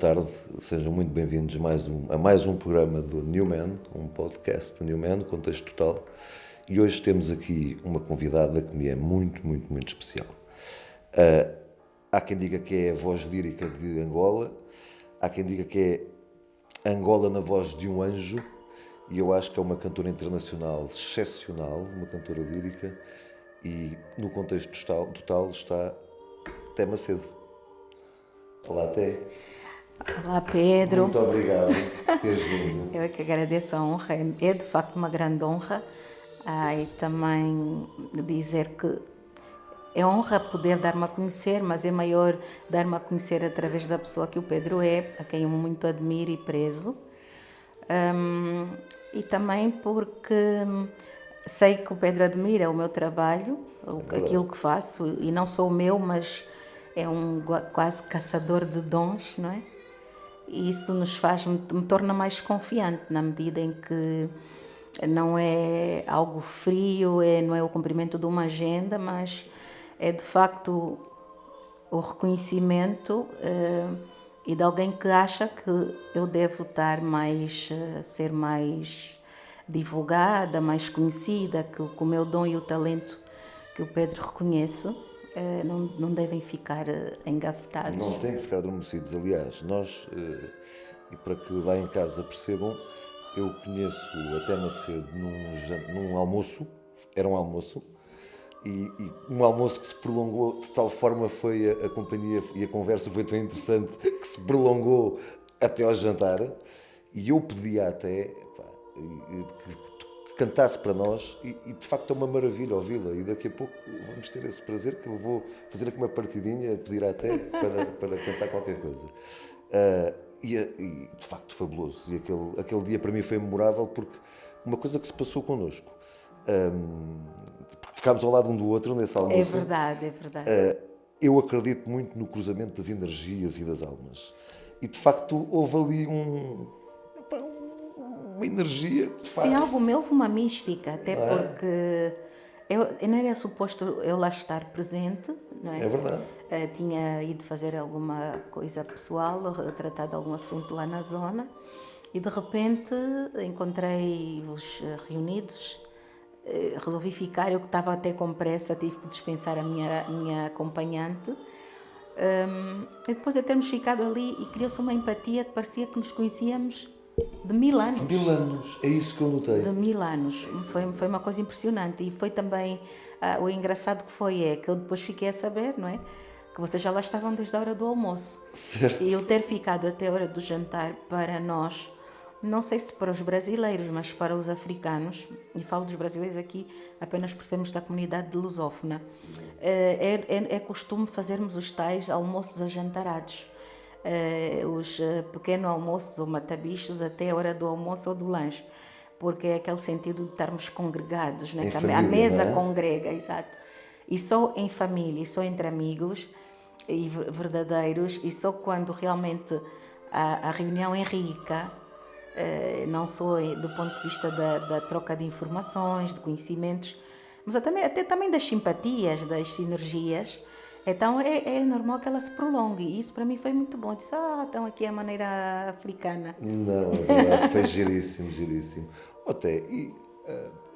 tarde, sejam muito bem-vindos a mais um programa do New Man, um podcast do New Man, Contexto Total. E hoje temos aqui uma convidada que me é muito, muito, muito especial. Há quem diga que é a voz lírica de Angola, há quem diga que é Angola na voz de um anjo, e eu acho que é uma cantora internacional excepcional, uma cantora lírica, e no contexto total está Té Macedo. Olá, Té. Olá, Pedro. Muito obrigado por teres vindo. Eu é que agradeço a honra, é de facto uma grande honra. E também dizer que é honra poder dar-me a conhecer, mas é maior dar-me a conhecer através da pessoa que o Pedro é, a quem eu muito admiro e prezo. E também porque sei que o Pedro admira o meu trabalho, aquilo que faço, e não sou o meu, mas é um quase caçador de dons, não é? E isso me torna mais confiante na medida em que não é algo frio, não é o cumprimento de uma agenda, mas é de facto o reconhecimento e de alguém que acha que eu devo ser mais divulgada, mais conhecida, que o meu dom e o talento que o Pedro reconhece não devem ficar engavetados. Não têm que ficar adormecidos. Aliás, nós, e para que lá em casa percebam, eu conheço a Té Macedo num almoço, era um almoço, e um almoço que se prolongou, de tal forma foi a companhia e a conversa foi tão interessante que se prolongou até ao jantar, e eu pedia até que cantasse para nós, e de facto é uma maravilha ouvi-la, e daqui a pouco vamos ter esse prazer que eu vou fazer aqui uma partidinha, pedir até para cantar qualquer coisa. E de facto fabuloso, e aquele dia para mim foi memorável porque uma coisa que se passou connosco, ficámos ao lado um do outro nesse almoço. É verdade. Eu acredito muito no cruzamento das energias e das almas, e de facto houve ali uma energia. Sim, houve uma mística, até porque eu não era suposto eu lá estar presente, não é? É verdade. Tinha ido fazer alguma coisa pessoal, tratar de algum assunto lá na zona, e de repente encontrei-vos reunidos. Resolvi ficar, eu que estava até com pressa, tive que dispensar a minha acompanhante. E depois de termos ficado ali, e criou-se uma empatia que parecia que nos conhecíamos de 1000 anos. 1000 anos, é isso que eu notei. De 1000 anos. Foi uma coisa impressionante. E foi também, o engraçado que foi, que eu depois fiquei a saber, não é? Que vocês já lá estavam desde a hora do almoço. Certo. E eu ter ficado até a hora do jantar, para nós, não sei se para os brasileiros, mas para os africanos, e falo dos brasileiros aqui apenas por sermos da comunidade lusófona, é costume fazermos os tais almoços ajantarados. Os pequenos almoços ou matabichos até a hora do almoço ou do lanche, porque é aquele sentido de estarmos congregados, né? Que família, a mesa não é? congrega, exato. E só em família, e só entre amigos e verdadeiros, e só quando realmente a reunião é rica, não só do ponto de vista da troca de informações, de conhecimentos, mas até também das simpatias, das sinergias. Então é normal que ela se prolongue, e isso para mim foi muito bom. Eu disse, então aqui é a maneira africana. Não, é verdade, foi giríssimo, giríssimo. Até, e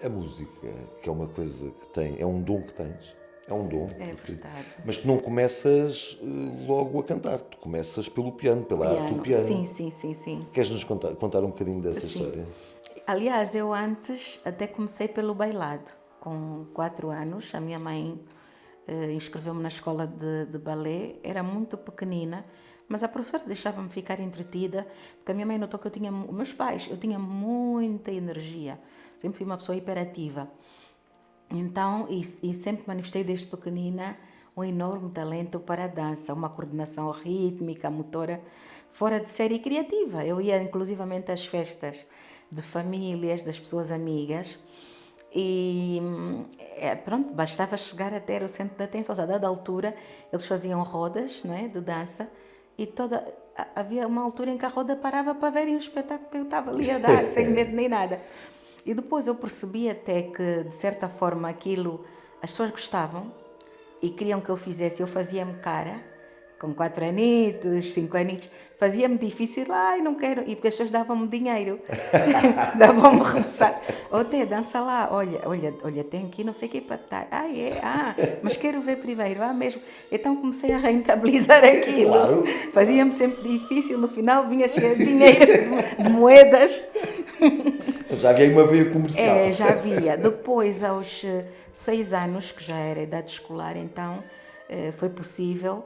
a música, que é uma coisa que é um dom que tens, é um dom. É verdade. Mas tu não começas logo a cantar, tu começas pelo piano, pela arte do piano. Sim. Queres-nos contar um bocadinho dessa história? Aliás, eu antes até comecei pelo bailado. Com 4 anos, a minha mãe inscreveu-me na escola de balé, era muito pequenina, mas a professora deixava-me ficar entretida, porque a minha mãe notou que eu tinha muita energia, sempre fui uma pessoa hiperativa. Então, e sempre manifestei desde pequenina um enorme talento para a dança, uma coordenação rítmica, motora, fora de série criativa. Eu ia inclusivamente às festas de famílias, das pessoas amigas, e pronto, bastava chegar até o centro de atenção. A dada altura, eles faziam rodas, não é, de dança, e havia uma altura em que a roda parava para verem o espetáculo que eu estava ali a dar, sem medo nem nada. E depois eu percebi até que, de certa forma, aquilo as pessoas gostavam e queriam que eu fizesse. Eu fazia-me cara com 4 anitos, 5 anitos, fazia-me difícil, ai, não quero, e porque as pessoas davam-me dinheiro, davam-me repousar. Ô, Té, dança lá, olha, tem aqui não sei o que para estar. Mas quero ver primeiro, mesmo. Então comecei a rentabilizar aquilo. Claro. Fazia-me sempre difícil, no final vinha cheio de dinheiro, de moedas. Já havia uma veia comercial. Já havia. Depois, aos 6 anos, que já era idade escolar, então foi possível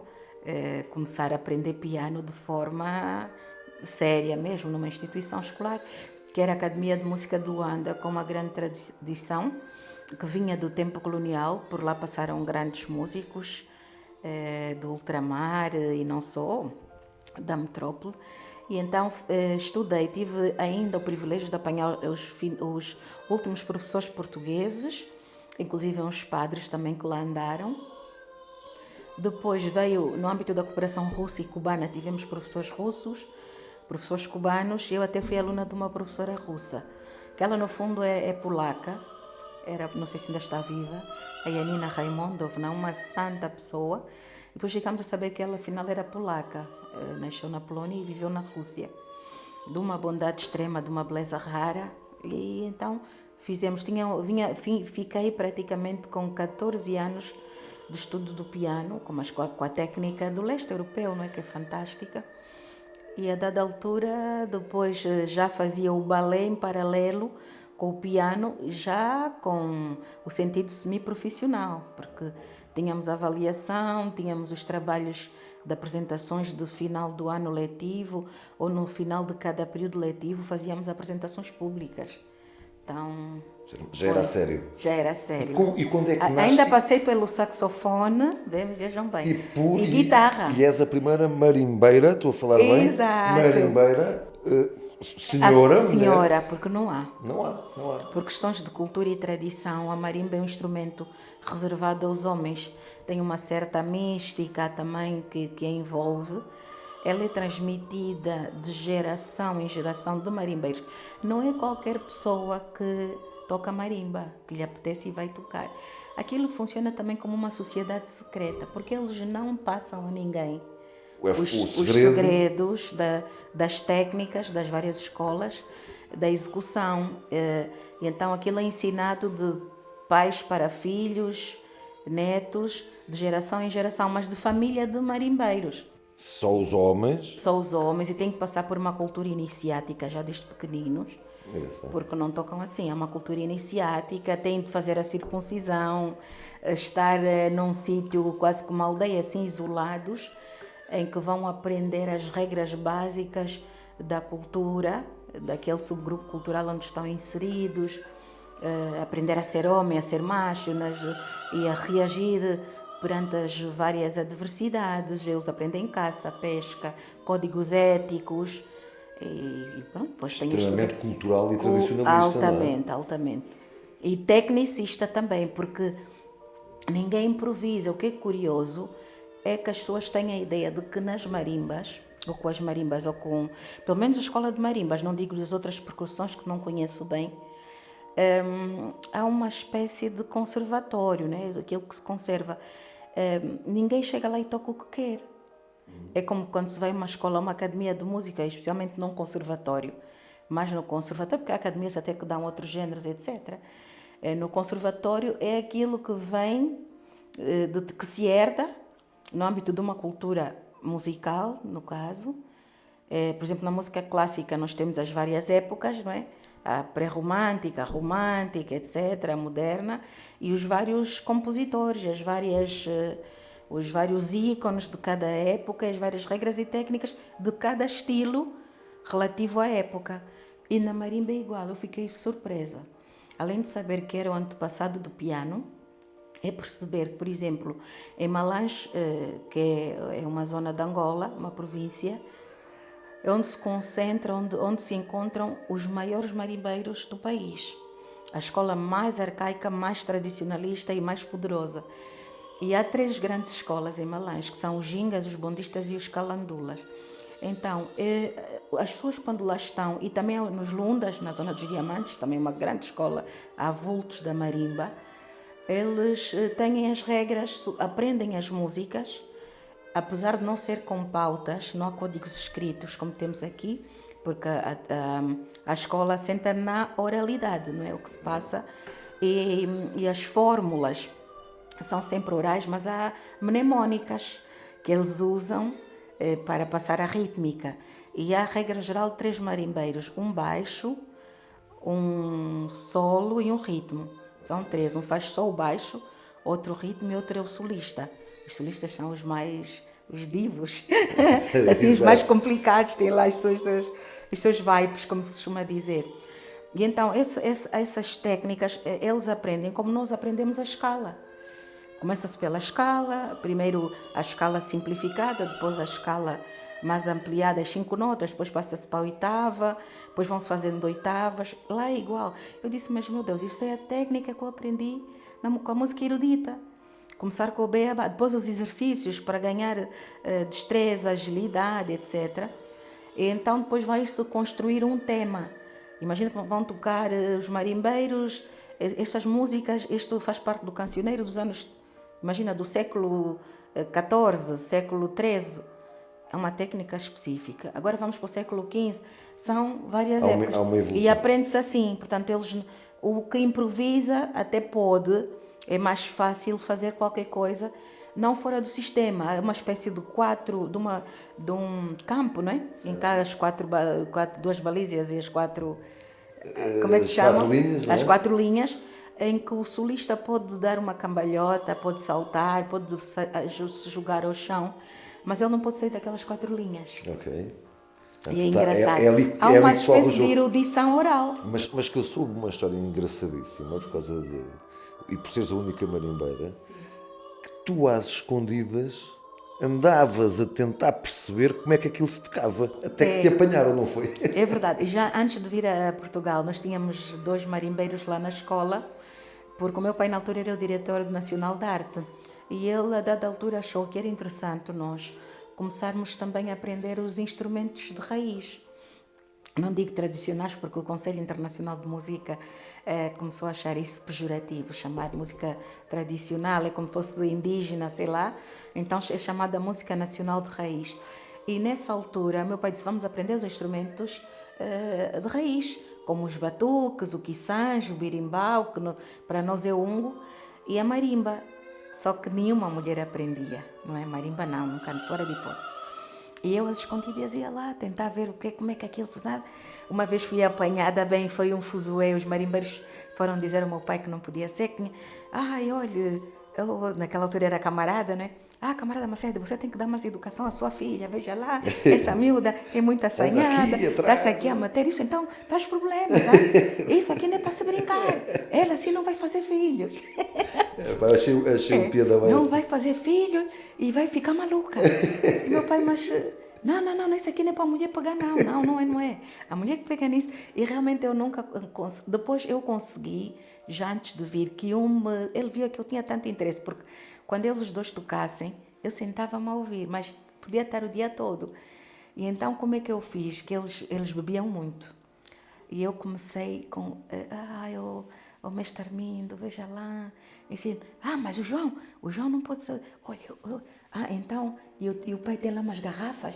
começar a aprender piano de forma séria mesmo, numa instituição escolar, que era a Academia de Música de Luanda, com uma grande tradição, que vinha do tempo colonial. Por lá passaram grandes músicos do ultramar e não só, da metrópole. E então estudei, tive ainda o privilégio de apanhar os últimos professores portugueses, inclusive uns padres também que lá andaram. Depois veio, no âmbito da cooperação russa e cubana, tivemos professores russos, professores cubanos. Eu até fui aluna de uma professora russa, que ela no fundo é polaca, não sei se ainda está viva, a Janina Raimondovna, uma santa pessoa. Depois chegamos a saber que ela afinal era polaca, nasceu na Polónia e viveu na Rússia, de uma bondade extrema, de uma beleza rara. E então fiquei praticamente com 14 anos de estudo do piano, com a técnica do leste europeu, não é, que é fantástica. E a dada altura, depois já fazia o balé em paralelo com o piano, já com o sentido semi-profissional, porque tínhamos a avaliação, tínhamos os trabalhos de apresentações de final do ano letivo, ou no final de cada período letivo fazíamos apresentações públicas. Então, já era sério. Já era sério. E quando é que nasce? Ainda passei pelo saxofone, vejam bem, e guitarra. E és a primeira marimbeira, estou a falar bem? Exato. Marimbeira, senhora, senhora, mulher. porque não há. Não há. Por questões de cultura e tradição, a marimba é um instrumento reservado aos homens. Tem uma certa mística também que a envolve. Ela é transmitida de geração em geração de marimbeiros. Não é qualquer pessoa que toca marimba, que lhe apetece e vai tocar. Aquilo funciona também como uma sociedade secreta, porque eles não passam a ninguém os segredos das técnicas, das várias escolas, da execução. E então aquilo é ensinado de pais para filhos, netos, de geração em geração, mas de família de marimbeiros. Só os homens? Só os homens, e têm que passar por uma cultura iniciática já desde pequeninos, porque não tocam assim, é uma cultura iniciática, têm de fazer a circuncisão, estar num sítio quase como uma aldeia, assim, isolados, em que vão aprender as regras básicas da cultura, daquele subgrupo cultural onde estão inseridos, aprender a ser homem, a ser macho, e a reagir perante as várias adversidades. Eles aprendem caça, pesca, códigos éticos e pronto, depois tem extremamente cultural e tradicionalista. Altamente. E tecnicista também, porque ninguém improvisa. O que é curioso é que as pessoas têm a ideia de que nas marimbas, ou com as marimbas, ou com, pelo menos a escola de marimbas, não digo as outras percussões que não conheço bem, há uma espécie de conservatório, né? Aquilo que se conserva. Ninguém chega lá e toca o que quer. É como quando se vai a uma escola, uma academia de música, especialmente num conservatório. Mas no conservatório, porque há academias até que dão outros géneros, etc. No conservatório é aquilo que vem, que se herda no âmbito de uma cultura musical, no caso. Por exemplo, na música clássica nós temos as várias épocas, não é? A pré-romântica, a romântica, etc., a moderna, e os vários compositores, os vários ícones de cada época, as várias regras e técnicas de cada estilo relativo à época. E na marimba é igual, eu fiquei surpresa. Além de saber que era o antepassado do piano, é perceber que, por exemplo, em Malange, que é uma zona de Angola, uma província, é onde se concentra, onde se encontram os maiores marimbeiros do país. A escola mais arcaica, mais tradicionalista e mais poderosa. E há 3 grandes escolas em Malange, que são os gingas, os bondistas e os calandulas. Então, as pessoas quando lá estão, e também nos Lundas, na zona dos Diamantes, também uma grande escola, há vultos da marimba, eles têm as regras, aprendem as músicas, apesar de não ser com pautas, não há códigos escritos como temos aqui, porque a escola assenta na oralidade, não é? O que se passa, e as fórmulas são sempre orais, mas há mnemónicas que eles usam para passar a rítmica. E há, regra geral, 3 marimbeiros, um baixo, um solo e um ritmo. São 3, um faz só o baixo, outro ritmo e outro é o solista. Os solistas são os divos, assim, os mais complicados, têm lá os seus vibes, como se costuma dizer. E então, essas técnicas, eles aprendem como nós aprendemos a escala. Começa-se pela escala, primeiro a escala simplificada, depois a escala mais ampliada, as 5 notas, depois passa-se para a oitava, depois vão-se fazendo oitavas, lá é igual. Eu disse, mas meu Deus, isso é a técnica que eu aprendi com a música erudita. Começar com o beabá, depois os exercícios para ganhar destreza, agilidade, etc. E então depois vai-se construir um tema. Imagina que vão tocar os marimbeiros, estas músicas, isto faz parte do cancioneiro dos anos, imagina, do século XIV, século XIII. É uma técnica específica. Agora vamos para o século XV, são várias épocas. Há uma evolução. E aprende-se assim. Portanto, o que improvisa até pode, é mais fácil fazer qualquer coisa não fora do sistema. É uma espécie de de um campo, não é? Em que há as duas balizas e as 4, como é que se chama? 4 linhas, as não é? 4 linhas, em que o solista pode dar uma cambalhota, pode saltar, pode se jogar ao chão, mas ele não pode sair daquelas 4 linhas. Ok. E é engraçado. É Há ali uma que corre o espécie de jogo. erudição oral. Mas que eu soube uma história engraçadíssima, por causa de... E por seres a única marimbeira, que tu às escondidas andavas a tentar perceber como é que aquilo se tocava. Até que te apanharam, não foi? É verdade. Já antes de vir a Portugal, nós tínhamos 2 marimbeiros lá na escola, porque o meu pai na altura era o diretor nacional de arte. E ele, a dada altura, achou que era interessante nós começarmos também a aprender os instrumentos de raiz. Não digo tradicionais, porque o Conselho Internacional de Música começou a achar isso pejorativo, chamar de música tradicional, é como se fosse indígena, sei lá. Então é chamada música nacional de raiz. E nessa altura, meu pai disse, vamos aprender os instrumentos de raiz, como os batuques, o quiçanjo, o birimbau, que para nós é o ungo, e a marimba. Só que nenhuma mulher aprendia, não é? Marimba não, nunca, fora de hipótese. E eu, às escondidas, ia lá tentar ver como é que aquilo funcionava. Uma vez fui apanhada, foi um fuzuê, os marimbeiros foram dizer ao meu pai que não podia ser, que ai, olha, eu, naquela altura era camarada, né? Ah, camarada Macedo, você tem que dar mais educação à sua filha, veja lá, essa miúda é muito assanhada, dá-se aqui a matéria, isso então traz problemas, isso aqui não é para se brincar, ela assim não vai fazer filhos. Achei piada bem. Não vai fazer filho e vai ficar maluca. E meu pai, mas não, isso aqui não é para a mulher pegar, não é. A mulher que pega nisso. E realmente eu nunca consegui. Depois eu consegui, já antes de vir, que ele viu que eu tinha tanto interesse, porque quando eles os 2 tocassem, eu sentava-me a ouvir, mas podia estar o dia todo. E então como é que eu fiz? Que eles bebiam muito. E eu comecei com, o mestre Armindo, veja lá, ensino. Mas o João não pode ser. Olha, então, e o pai tem lá umas garrafas?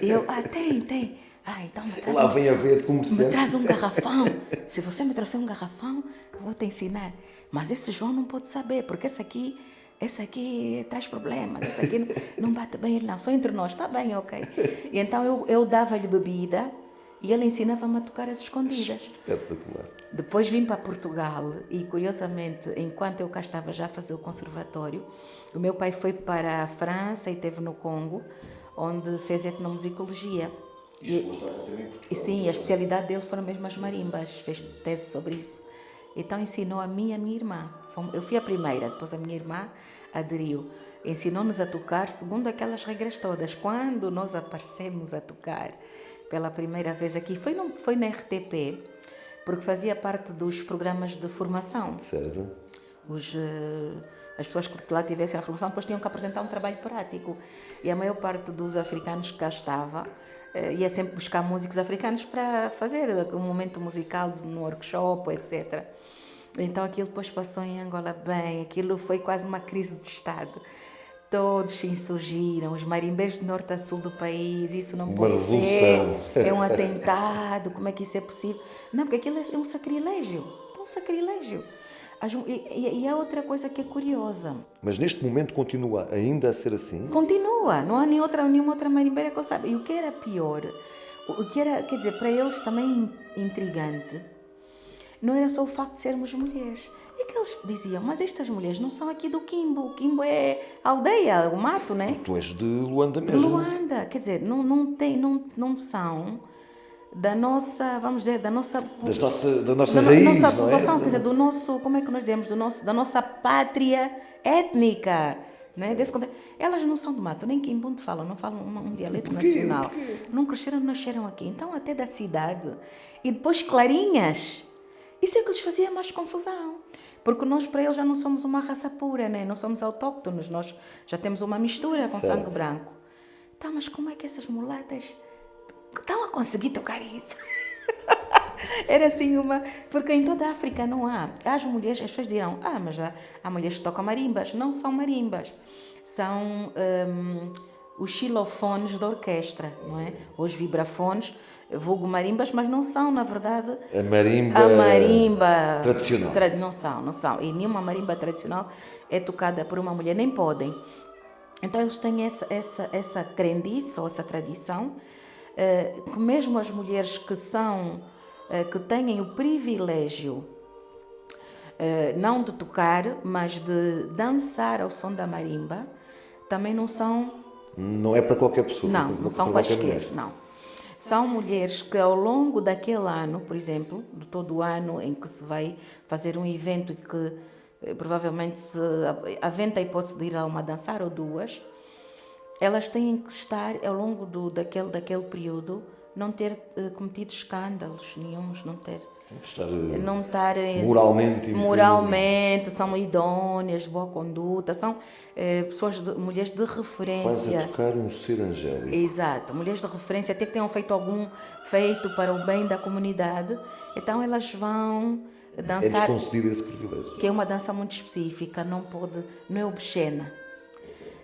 E eu, tem. Então me traz Lá vem a ver de comerciante. me traz um garrafão. Se você me trouxer um garrafão, eu vou te ensinar. Mas esse João não pode saber, porque esse aqui traz problemas, esse aqui não bate bem, ele não, só entre nós, está bem, ok. E então eu dava-lhe bebida e ele ensinava-me a tocar as escondidas. Espetacular. Depois vim para Portugal e, curiosamente, enquanto eu cá estava já a fazer o conservatório, o meu pai foi para a França e esteve no Congo, onde fez etnomusicologia. E sim, a especialidade dele foram mesmo as marimbas, fez tese sobre isso. Então ensinou a mim e a minha irmã. Eu fui a primeira, depois a minha irmã aderiu. Ensinou-nos a tocar segundo aquelas regras todas. Quando nós aparecemos a tocar pela primeira vez aqui, foi na RTP, porque fazia parte dos programas de formação. Certo. As pessoas que lá tivessem a formação depois tinham que apresentar um trabalho prático. E a maior parte dos africanos que cá estava ia sempre buscar músicos africanos para fazer um momento musical no workshop, etc. Então aquilo depois passou em Angola bem, aquilo foi quase uma crise de Estado. todos se insurgiram, os marimbeiros do norte a sul do país, isso não Uma pode ser, revolução. é um atentado, como é que isso é possível? Não, porque aquilo é um sacrilégio, é um sacrilégio. E há outra coisa que é curiosa, Mas neste momento continua ainda a ser assim? continua, não há nenhuma outra marimbeira que eu saiba. E o que era pior, o que era, quer dizer, para eles também intrigante, não era só o facto de sermos mulheres. É que eles diziam, mas estas mulheres não são aqui do Quimbo. O Quimbo é a aldeia, o mato, né? Tu és de Luanda De mesmo. Luanda. Quer dizer, não são da nossa, vamos dizer, da nossa Da nossa raiz, nossa não povoação, é? quer dizer, do nosso, como é que nós dizemos, da nossa pátria étnica. Né? Elas não são do mato, nem Quimbundo falam, não falam um dialeto nacional. Não cresceram, nasceram aqui. Então, até da cidade. E depois clarinhas. Isso é que lhes fazia mais confusão. Porque nós, para eles, já não somos uma raça pura, né? Não somos autóctonos, nós já temos uma mistura com sangue branco. Tá, mas como é que essas mulatas estão a conseguir tocar isso? Era assim uma... Porque em toda a África não há. As mulheres, as pessoas dirão, mas há mulheres que tocam marimbas. Não são marimbas. São os xilofones da orquestra, não é? Os vibrafones, vulgo marimbas, mas não são, na verdade... A marimba, tradicional. Não são. E nenhuma marimba tradicional é tocada por uma mulher, nem podem. Então eles têm essa crendice ou essa tradição, que mesmo as mulheres que têm o privilégio não de tocar, mas de dançar ao som da marimba, também não são... Não é para qualquer pessoa. Não são quaisquer, não. São mulheres que ao longo daquele ano, por exemplo, de todo o ano em que se vai fazer um evento e que provavelmente se aventa a hipótese de ir a uma dançar ou duas, elas têm que estar ao longo daquele período, não ter cometido escândalos nenhuns, não estar moralmente, são idóneas, de boa conduta, são mulheres de referência. Quase a tocar um ser angélico. Exato, mulheres de referência, até que tenham feito algum feito para o bem da comunidade, então elas vão dançar. É-lhes concedido esse privilégio. Que é uma dança muito específica, não é obscena.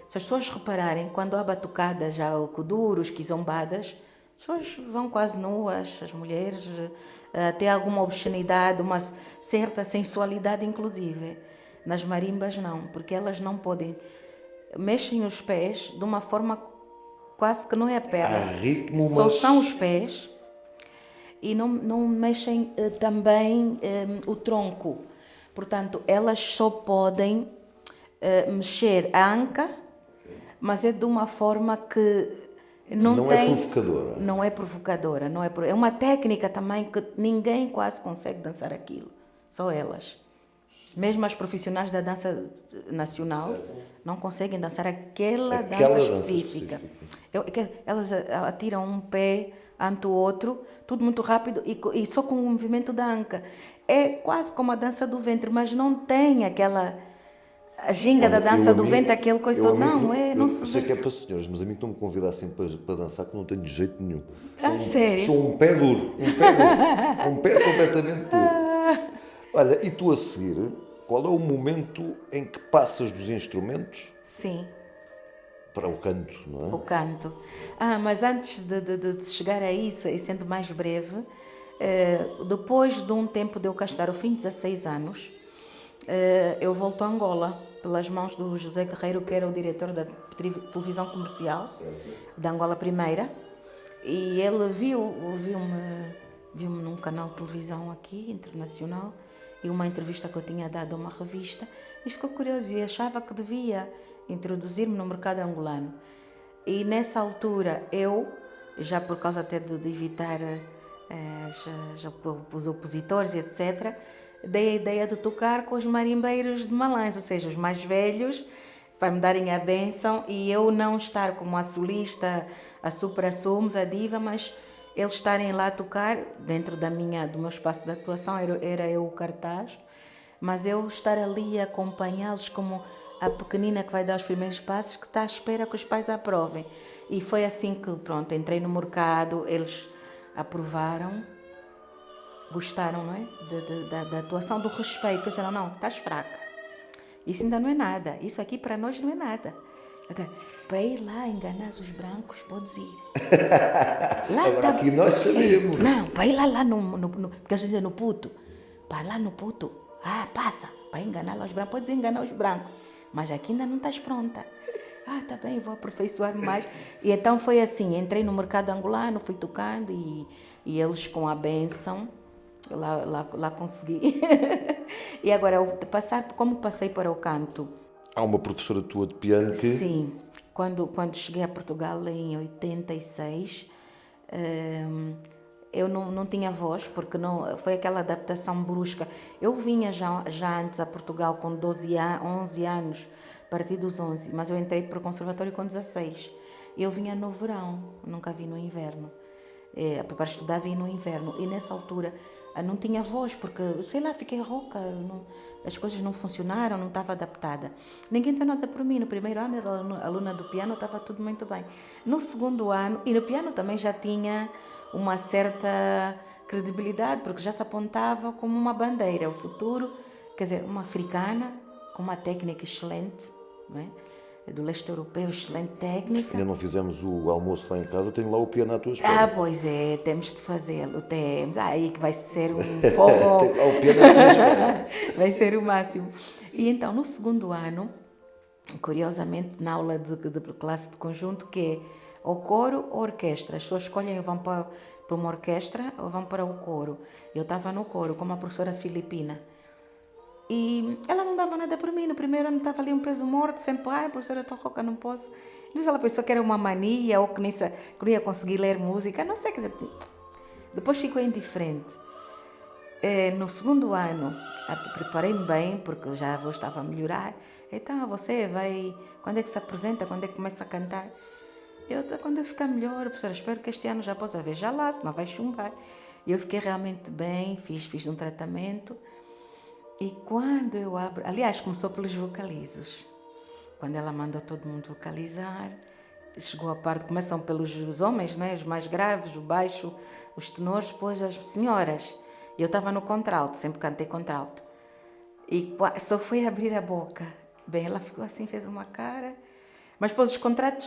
Se as pessoas repararem, quando há batucadas, já o kuduros, quizombadas, as pessoas vão quase nuas, as mulheres, até alguma obscenidade, uma certa sensualidade inclusive. Nas marimbas não, porque elas não podem, mexem os pés de uma forma quase que não é a perna, só são os pés, e não mexem também o tronco. Portanto, elas só podem mexer a anca, mas é de uma forma que não é provocadora. Não é provocadora. É uma técnica também que ninguém quase consegue dançar aquilo. Só elas. Mesmo as profissionais da dança nacional não conseguem dançar aquela dança específica. Elas atiram um pé ante o outro, tudo muito rápido e só com o movimento da anca. É quase como a dança do ventre, mas não tem aquela... A ginga da dança do ventre, aquele coisa todo. Não se vê. Eu sei que é para senhores, mas a mim que não me convidassem para dançar, que não tenho jeito nenhum. Sério? Sou um pé duro. Um pé completamente duro. Olha, e tu a seguir, qual é o momento em que passas dos instrumentos? Sim. Para o canto, não é? O canto. Mas antes de chegar a isso, e sendo mais breve, depois de um tempo de eu cá estar, ao fim de 16 anos, eu volto a Angola, pelas mãos do José Guerreiro, que era o diretor da televisão comercial da Angola Primeira, e ele viu-me num canal de televisão aqui, internacional, e uma entrevista que eu tinha dado a uma revista, e ficou curioso e achava que devia introduzir-me no mercado angolano. E nessa altura eu, já por causa até de evitar os opositores e etc., dei a ideia de tocar com os marimbeiros de Malães, ou seja, os mais velhos, para me darem a bênção e eu não estar como a solista, a supra-sumos, a diva, mas eles estarem lá a tocar, dentro do meu espaço de atuação, era eu o cartaz, mas eu estar ali a acompanhá-los como a pequenina que vai dar os primeiros passos, que está à espera que os pais aprovem. E foi assim que, pronto, entrei no mercado, eles aprovaram, gostaram, não é? Da atuação, do respeito. Eles disseram, não, estás fraca. Isso ainda não é nada. Isso aqui para nós não é nada. Até, para ir lá enganar os brancos, podes ir. Lá Agora tá- aqui nós sabemos. Não, para ir lá porque a gente diz no puto. Para lá no puto. Ah, passa. Para enganar lá os brancos. Podes enganar os brancos. Mas aqui ainda não estás pronta. Ah, tá bem, vou aperfeiçoar mais. E então foi assim, entrei no mercado angolano, fui tocando e eles com a bênção, lá consegui. E agora, como passei para o canto? Há uma professora tua de piano que... Sim, quando cheguei a Portugal em 86, eu não tinha voz, porque não, foi aquela adaptação brusca. Eu vinha já antes a Portugal com 11 anos, a partir dos 11, mas eu entrei para o conservatório com 16. Eu vinha no verão, nunca vi no inverno. Para estudar vim no inverno. E nessa altura não tinha voz, porque, sei lá, fiquei rouca, as coisas não funcionaram, não estava adaptada. Ninguém tem nada por mim. No primeiro ano, era aluna do piano, estava tudo muito bem. No segundo ano, e no piano também já tinha uma certa credibilidade, porque já se apontava como uma bandeira, o futuro, quer dizer, uma africana com uma técnica excelente, não é? Do leste europeu, excelente técnica. Ainda não fizemos o almoço lá em casa, tenho lá o piano à tua espera. Ah, pois é, temos de fazê-lo, temos. Aí que vai ser um forró. Tenho lá o piano à tua espera. Vai ser o máximo. E então, no segundo ano, curiosamente, na aula de classe de conjunto, que é ou coro ou orquestra. As pessoas escolhem ou vão para uma orquestra ou vão para o coro. Eu estava no coro com uma professora filipina. E ela não dava nada para mim. No primeiro ano estava ali um peso morto, sempre, professora, estou rouca, não posso. Diz ela pensou que era uma mania ou que não ia conseguir ler música, não sei, quer dizer, depois ficou indiferente. No segundo ano, preparei-me bem, porque eu já estava a melhorar. Então, você vai, quando é que se apresenta, quando é que começa a cantar? Quando eu ficar melhor, professora, espero que este ano já possa ver, já lá, senão vai chumbar. E eu fiquei realmente bem, fiz um tratamento. E quando eu abro... Aliás, começou pelos vocalizos. Quando ela mandou todo mundo vocalizar, chegou a parte... Começam pelos homens, né? Os mais graves, o baixo, os tenores, depois as senhoras. E eu estava no contralto, sempre cantei contralto. E só foi abrir a boca. Bem, ela ficou assim, fez uma cara... Mas depois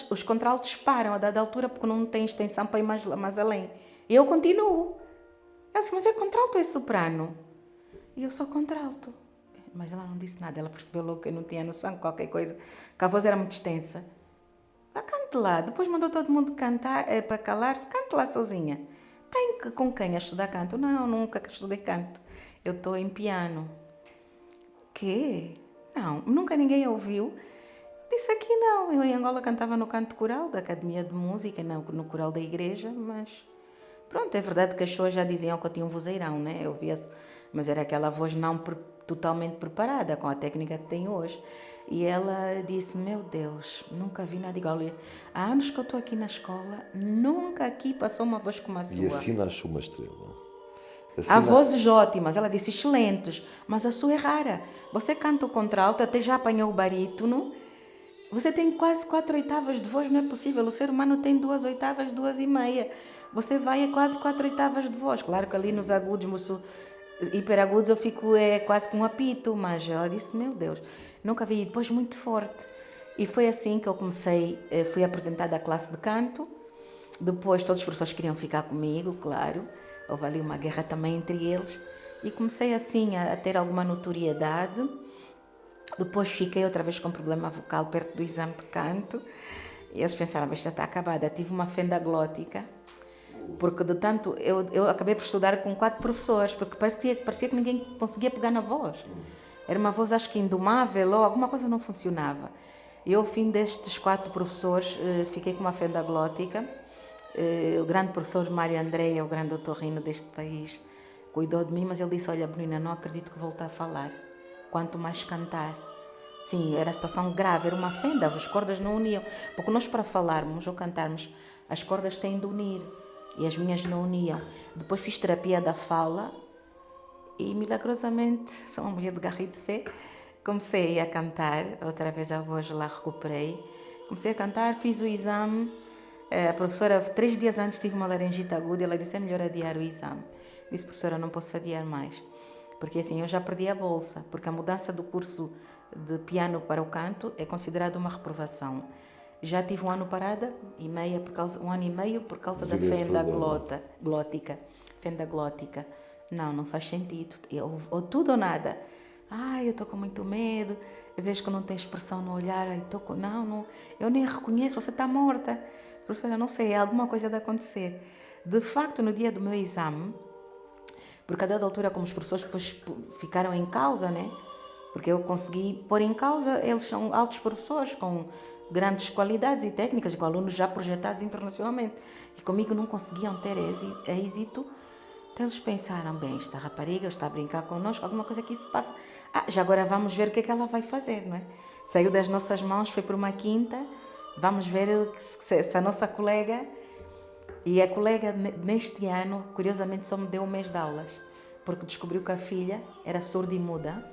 os contraltos param a dada altura porque não tem extensão para ir mais além. E eu continuo. Ela disse, mas é contralto ou é soprano? E eu sou contralto. Mas ela não disse nada, ela percebeu logo que eu não tinha noção de qualquer coisa, que a voz era muito extensa. Cante lá. Depois mandou todo mundo cantar, para calar-se, cante lá sozinha. Tem com quem a estudar canto? Não, nunca estudei canto. Eu estou em piano. Quê? Não, nunca ninguém ouviu. Disse aqui não. Eu em Angola cantava no canto coral da Academia de Música, no coral da igreja, mas... Pronto, é verdade que as pessoas já diziam que eu tinha um vozeirão, né? Eu via-se, mas era aquela voz não totalmente preparada, com a técnica que tenho hoje. E ela disse, meu Deus, nunca vi nada igual. Há anos que eu estou aqui na escola, nunca aqui passou uma voz como a sua. E assim nasce uma estrela. Assim Há vozes ótimas, ela disse, excelentes, mas a sua é rara. Você canta o contralto, até já apanhou o barítono, você tem quase 4 oitavas de voz, não é possível. O ser humano tem 2 oitavas, 2,5. Você vai a quase 4 oitavas de voz. Claro que ali nos agudos, hiperagudos, eu fico quase com um apito, mas ela disse, meu Deus, nunca vi. E depois muito forte. E foi assim que eu comecei, fui apresentada à classe de canto. Depois todos os professores queriam ficar comigo, claro. Houve ali uma guerra também entre eles. E comecei assim a ter alguma notoriedade. Depois fiquei outra vez com problema vocal perto do exame de canto. E eles pensaram, mas já está acabada. Tive uma fenda glótica. Porque de tanto, eu acabei por estudar com 4 professores, porque parecia que ninguém conseguia pegar na voz. Era uma voz, acho que indomável, ou alguma coisa não funcionava. E eu, ao fim destes 4 professores, fiquei com uma fenda glótica. O grande professor Mário André, o grande otorrino deste país, cuidou de mim, mas ele disse, olha, Benina, não acredito que voltar a falar. Quanto mais cantar. Sim, era a situação grave, era uma fenda, as cordas não uniam. Porque nós, para falarmos ou cantarmos, as cordas têm de unir. E as minhas não uniam. Depois fiz terapia da fala e, milagrosamente, sou uma mulher de garra e de fé, comecei a cantar. Outra vez a voz lá recuperei. Comecei a cantar, fiz o exame. A professora, 3 dias antes, tive uma laringite aguda. Ela disse, é melhor adiar o exame. Disse, professora, não posso adiar mais. Porque assim, eu já perdi a bolsa. Porque a mudança do curso de piano para o canto é considerado uma reprovação. Já tive um ano parada e meia um ano e meio por causa da fenda glótica. Fenda glótica. Não faz sentido. Ou tudo ou nada. Eu estou com muito medo. Eu vejo que não tem expressão no olhar. Não, eu nem reconheço, você está morta. Professora, não sei, alguma coisa de acontecer. De facto, no dia do meu exame, porque a dada altura, como os professores depois ficaram em causa, né? Porque eu consegui pôr em causa, eles são altos professores com grandes qualidades e técnicas, com alunos já projetados internacionalmente. E comigo não conseguiam ter êxito. Então eles pensaram, bem, esta rapariga está a brincar connosco, alguma coisa aqui se passa. Já agora vamos ver o que é que ela vai fazer, não é? Saiu das nossas mãos, foi para uma quinta, vamos ver se a nossa colega... E a colega, neste ano, curiosamente, só me deu um mês de aulas, porque descobriu que a filha era surda e muda.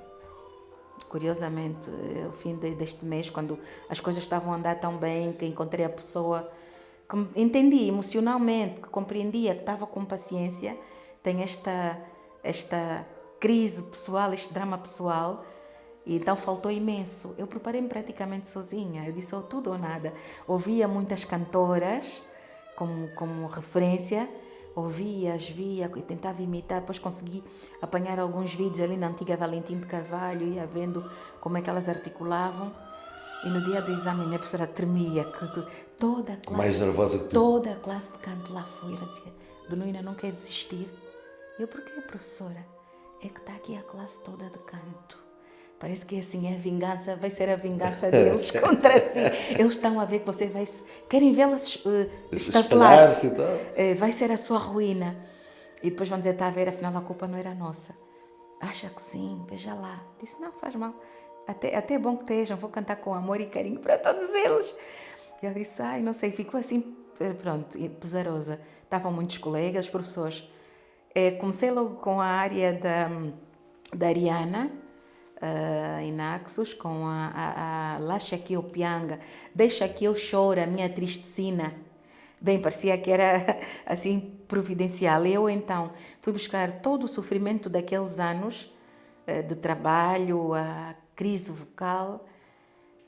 Curiosamente, ao fim deste mês, quando as coisas estavam a andar tão bem, que encontrei a pessoa que me entendi emocionalmente, que compreendia, que estava com paciência, tem esta crise pessoal, este drama pessoal, e então faltou imenso. Eu preparei-me praticamente sozinha, eu disse tudo ou nada. Ouvia muitas cantoras como referência, ouvia-as, via e tentava imitar, depois consegui apanhar alguns vídeos ali na antiga Valentim de Carvalho, ia vendo como é que elas articulavam, e no dia do exame a minha professora tremia, que toda a classe, mais nervosa que tu. Toda a classe de canto lá foi, ela dizia, Benuína, não quer desistir? Eu, porquê, professora? É que está aqui a classe toda de canto. Parece que assim é a vingança, vai ser a vingança deles contra si. Eles estão a ver que você vai... Querem vê-las estatelar-se. Vai ser a sua ruína. E depois vão dizer, está a ver, afinal a culpa não era nossa. Acha que sim, veja lá. Disse, não, faz mal. Até é bom que estejam, vou cantar com amor e carinho para todos eles. E eu disse, não sei, ficou assim, pronto, pesarosa. Estavam muitos colegas, professores. Comecei logo com a área da Ariana, em Naxos, com a Lascia que eu pianga, deixa que eu chore, a minha tristecina. Bem, parecia que era assim providencial. Eu então fui buscar todo o sofrimento daqueles anos de trabalho, a crise vocal,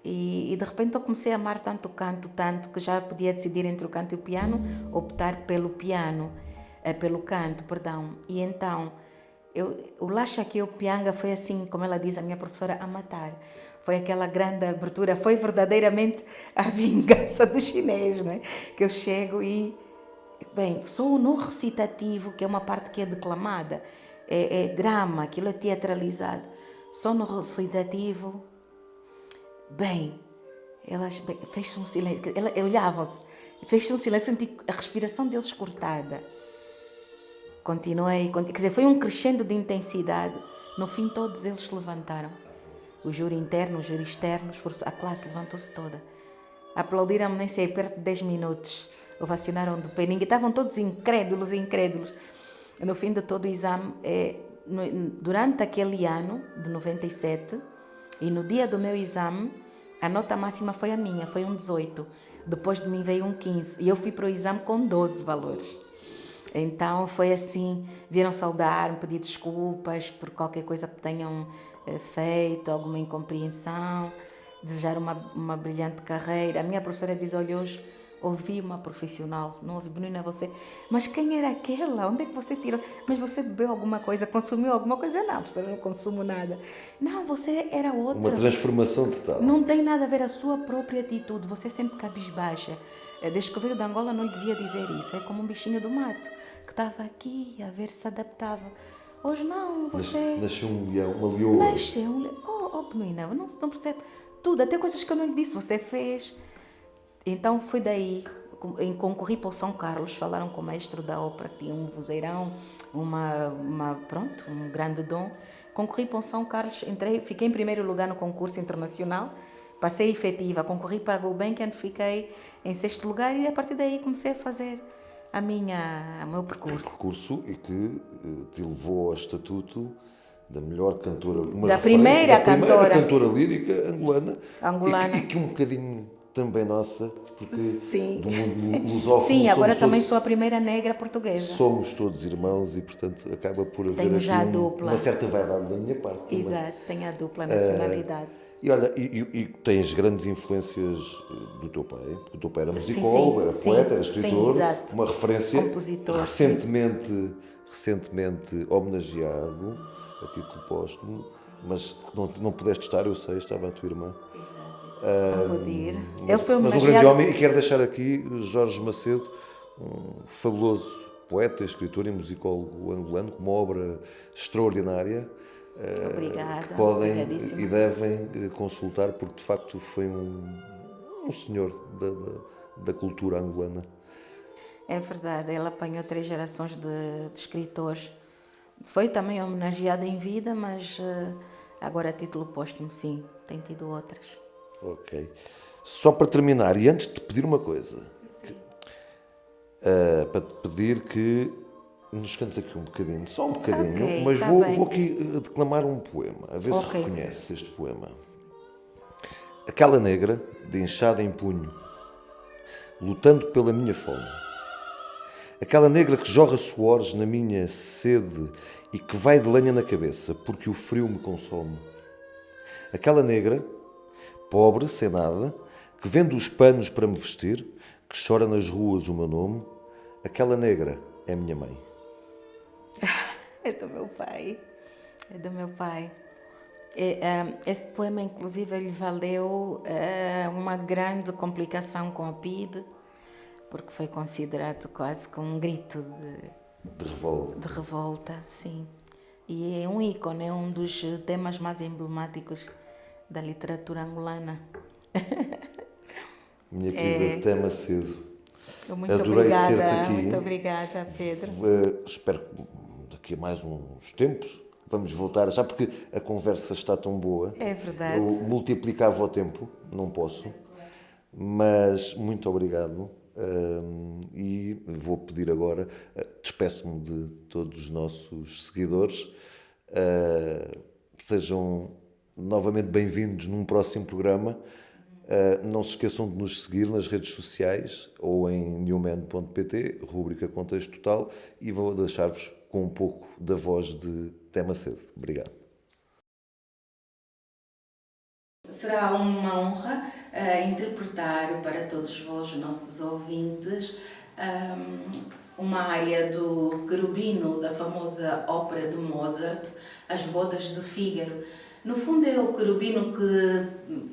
e de repente eu comecei a amar tanto o canto, tanto que já podia decidir entre o canto e o piano, optar pelo canto, perdão. E então o Lascia que eu pianga foi assim, como ela diz, a minha professora, a matar. Foi aquela grande abertura, foi verdadeiramente a vingança do chinês, não é? Que eu chego e, bem, sou no recitativo, que é uma parte que é declamada, é drama, aquilo é teatralizado. Só no recitativo, bem, elas fez um silêncio, olhavam-se, fez um silêncio, senti a respiração deles cortada. Continuei, quer dizer, foi um crescendo de intensidade. No fim, todos eles se levantaram. O júri interno, o júri externo, a classe levantou-se toda. Aplaudiram-me, nem sei, perto de 10 minutos. Ovacionaram de pé. Estavam todos incrédulos. No fim de todo o exame, durante aquele ano, de 97, e no dia do meu exame, a nota máxima foi a minha, foi um 18. Depois de mim veio um 15. E eu fui para o exame com 12 valores. Então foi assim, vieram saudar-me, pedir desculpas por qualquer coisa que tenham feito, alguma incompreensão, desejar uma brilhante carreira. A minha professora diz, olha, hoje ouvi uma profissional, não ouvi, Benuína, você, mas quem era aquela? Onde é que você tirou? Mas você bebeu alguma coisa, consumiu alguma coisa? Não, professora, não consumo nada. Não, você era outra. Uma transformação total. Não tem nada a ver a sua própria atitude, você sempre cabisbaixa. Desde que veio de Angola não lhe devia dizer isso, é como um bichinho do mato, que estava aqui a ver se se adaptava. Hoje não, você... Nasceu um leão, uma leoa. Nasceu um leão. Benuína, não percebe tudo, até coisas que eu não lhe disse, você fez. Então foi daí, concorri para o São Carlos, falaram com o maestro da ópera, que tinha um vozeirão, um grande dom. Concorri para o São Carlos, fiquei em primeiro lugar no concurso internacional, passei efetiva, concorri para a Gulbenkian, fiquei em 6º lugar e a partir daí comecei a fazer o meu percurso. Percurso e que te levou ao estatuto da melhor cantora, da primeira cantora lírica angolana. E que um bocadinho também nossa, porque sim, do mundo lusófono. Sim, agora também sou a primeira negra portuguesa. Somos todos irmãos e, portanto, acaba por haver tenho já aqui uma certa vaidade da minha parte. Exato, tenho a dupla nacionalidade. E olha, e tens grandes influências do teu pai, porque o teu pai era Sim, musicólogo, sim, era sim, poeta, era sim, escritor, exato. uma referência, Compositor, recentemente homenageado a título póstumo, mas não pudeste estar, eu sei, estava a tua irmã. Não pude ir. Ele foi Mas um grande homenageado. homem, e quero deixar aqui Jorge Macedo, um fabuloso poeta, escritor e musicólogo angolano, com uma obra extraordinária, que Obrigada, podem obrigadíssima. e devem consultar, porque de facto foi um senhor da cultura angolana. É verdade, ele apanhou 3 gerações de escritores. Foi também homenageado em vida, mas agora a título póstumo, sim, tem tido outras. Ok. Só para terminar, e antes de te pedir uma coisa, para te pedir que nos cantes aqui um bocadinho, só um bocadinho, Ok, mas tá vou bem. aqui declamar um poema, a ver se Ok. reconheces este poema. Aquela negra, de enxada em punho, lutando pela minha fome. Aquela negra que jorra suores na minha sede e que vai de lenha na cabeça, porque o frio me consome. Aquela negra, pobre, sem nada, que vende os panos para me vestir, que chora nas ruas o meu nome, aquela negra é minha mãe. É do meu pai. É do meu pai. Esse poema, inclusive, lhe valeu uma grande complicação com a PIDE, porque foi considerado quase como um grito De revolta. de revolta, sim. E é um ícone, é um dos temas mais emblemáticos da literatura angolana. Minha querida Tema Cedo, Muito adorei ter-te obrigada, aqui. muito obrigada, Pedro. Espero que daqui a mais uns tempos vamos voltar, já porque a conversa está tão boa. É verdade. Eu multiplicava o tempo, não posso, mas muito obrigado. E vou pedir agora, despeço-me de todos os nossos seguidores, sejam novamente bem-vindos num próximo programa. Não se esqueçam de nos seguir nas redes sociais ou em newman.pt, rúbrica Contexto Total, e vou deixar-vos com um pouco da voz de Tema Cedo. Obrigado. Será uma honra interpretar para todos vós, nossos ouvintes, uma área do Cherubino, da famosa ópera de Mozart, As Bodas de Fígaro. No fundo é o Cherubino que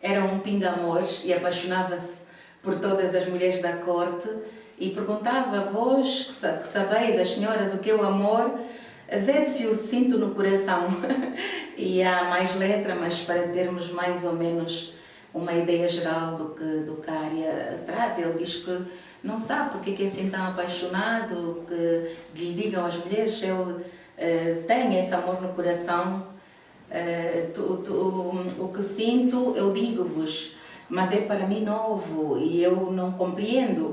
era um pinga-amores e apaixonava-se por todas as mulheres da corte e perguntava a vós, que sabeis, as senhoras, o que é o amor, vede-se o cinto no coração. E há mais letra, mas para termos mais ou menos uma ideia geral do que a área trata, ele diz que não sabe porque é assim tão apaixonado, que lhe digam as mulheres, ele tem esse amor no coração. O que sinto, eu digo-vos, mas é para mim novo e eu não compreendo.